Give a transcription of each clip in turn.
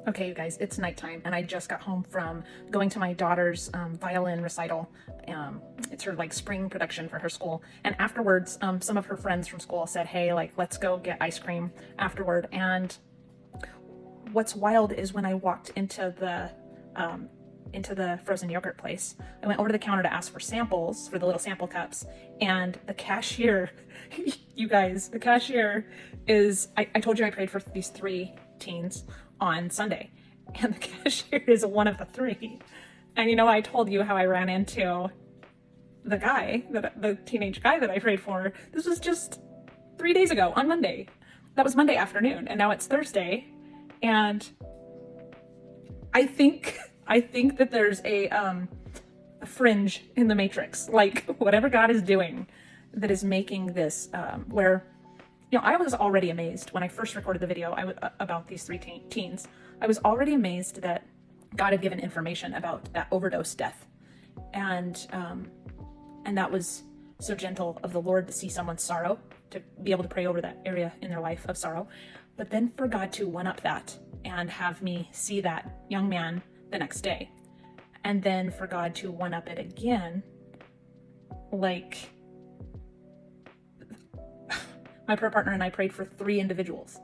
Okay, you guys, it's nighttime, and I just got home from going to my daughter's violin recital. It's her like spring production for her school, and afterwards, some of her friends from school said, "Hey, like, let's go get ice cream afterward." And what's wild is when I walked into the frozen yogurt place, I went over to the counter to ask for samples for the little sample cups, and the cashier, you guys, the cashier is, I told you I prayed for these 3 teens on Sunday, and the cashier is one of the 3. And you know, I told you how I ran into the teenage guy that I prayed for. This was just 3 days ago on Monday. That was Monday afternoon, and now it's Thursday, and I think that there's a fringe in the matrix, like whatever God is doing that is making this where, you know, I was already amazed when I first recorded the video about these 3 teens. I was already amazed that God had given information about that overdose death, and that was so gentle of the Lord to see someone's sorrow, to be able to pray over that area in their life of sorrow. But then for God to one up that and have me see that young man the next day, and then for God to one up it again, like my prayer partner and I prayed for 3 individuals,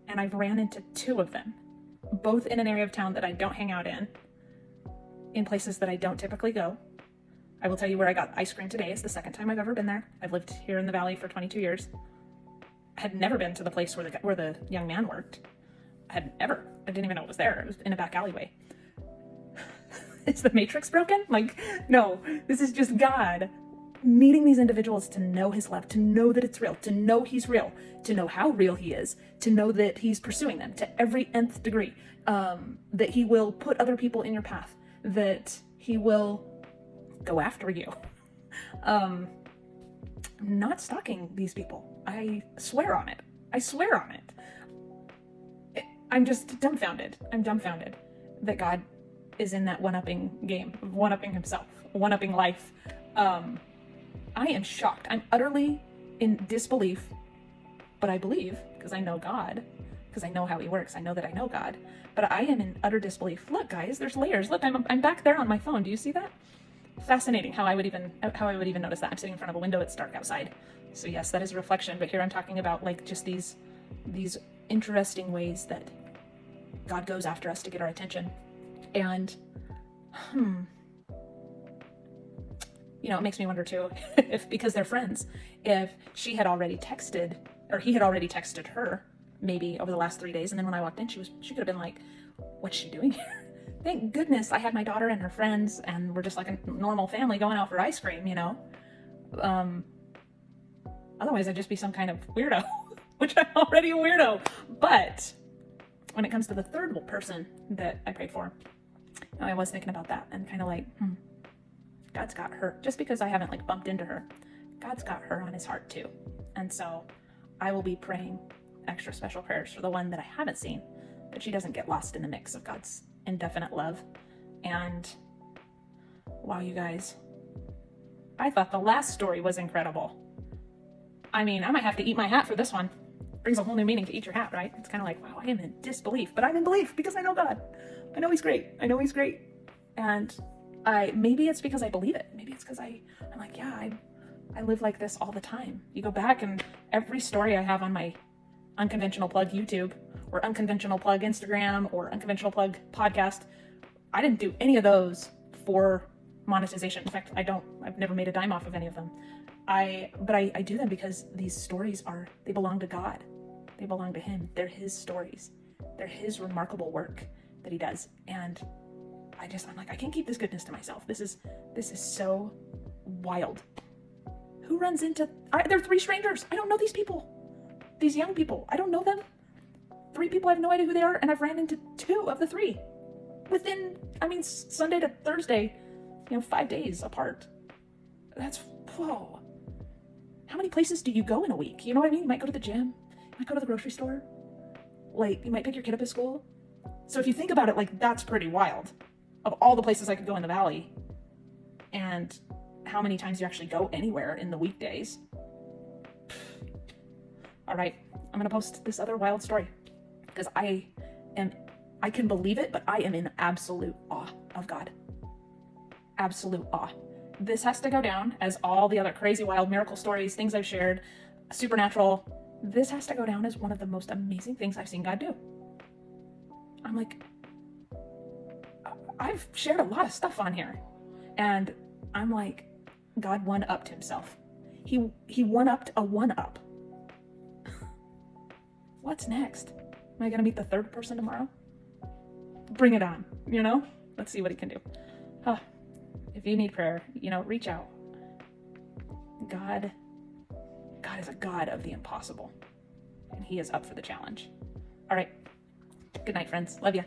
and I've ran into 2 of them, both in an area of town that I don't hang out in places that I don't typically go. I will tell you where I got ice cream today. It's the 2nd time I've ever been there. I've lived here in the valley for 22 years. I had never been to the place where the young man worked. I didn't even know it was there. It was in a back alleyway. Is the matrix broken? Like, no, this is just God needing these individuals to know his love, to know that it's real, to know he's real, to know how real he is, to know that he's pursuing them to every nth degree, that he will put other people in your path, that he will go after you. I'm not stalking these people. I swear on it. I'm just dumbfounded. I'm dumbfounded that God is in that one-upping game, one-upping himself, one-upping life. I am shocked. I'm utterly in disbelief, but I believe because I know God, because I know how he works. I know that I know God, but I am in utter disbelief. Look, guys, there's layers. Look, I'm back there on my phone. Do you see that? Fascinating how I would even notice that. I'm sitting in front of a window. It's dark outside. So yes, that is a reflection, but here I'm talking about like just these interesting ways that God goes after us to get our attention. And you know, it makes me wonder too, if because they're friends, if she had already texted, or he had already texted her maybe over the last 3 days, and then when I walked in, she could have been like, what's she doing here? Thank goodness I had my daughter and her friends, and we're just like a normal family going out for ice cream, you know? Otherwise I'd just be some kind of weirdo, which I'm already a weirdo. But when it comes to the 3rd person that I prayed for, I was thinking about that and kind of like, God's got her. Just because I haven't like bumped into her, God's got her on his heart too. And so I will be praying extra special prayers for the one that I haven't seen, that she doesn't get lost in the mix of God's indefinite love. And wow, you guys, I thought the last story was incredible. I mean, I might have to eat my hat for this one. Brings a whole new meaning to eat your hat, right? It's kind of like, wow, I am in disbelief, but I'm in belief because I know God. I know he's great. And maybe it's because I believe it. Maybe it's because I'm like, yeah, I live like this all the time. You go back and every story I have on my unconventional plug YouTube or unconventional plug Instagram or unconventional plug podcast, I didn't do any of those for monetization. In fact, I've never made a dime off of any of them. But I do them because these stories they belong to God. They belong to him. They're his stories. They're his remarkable work that he does. And I'm like, I can't keep this goodness to myself. This is so wild. Who runs into, they're 3 strangers. I don't know these people. These young people. I don't know them. 3 people, I have no idea who they are. And I've ran into 2 of the 3 within, Sunday to Thursday, 5 days apart. That's, whoa. How many places do you go in a week? You know what I mean? You might go to the gym. You might go to the grocery store. Like, you might pick your kid up at school. So if you think about it, like, that's pretty wild. Of all the places I could go in the valley, and how many times you actually go anywhere in the weekdays. All right, I'm gonna post this other wild story because I am I can believe it, but I am in absolute awe of God. Absolute awe. This has to go down as all the other crazy, wild miracle stories, things I've shared, supernatural. This has to go down as one of the most amazing things I've seen God do. I'm like, I've shared a lot of stuff on here, and I'm like, God one-upped himself. He one-upped a one-up. What's next? Am I gonna meet the third person tomorrow? Bring it on, you know? Let's see what he can do. If you need prayer, reach out. God is a God of the impossible, and he is up for the challenge. All right. Good night, friends. Love ya.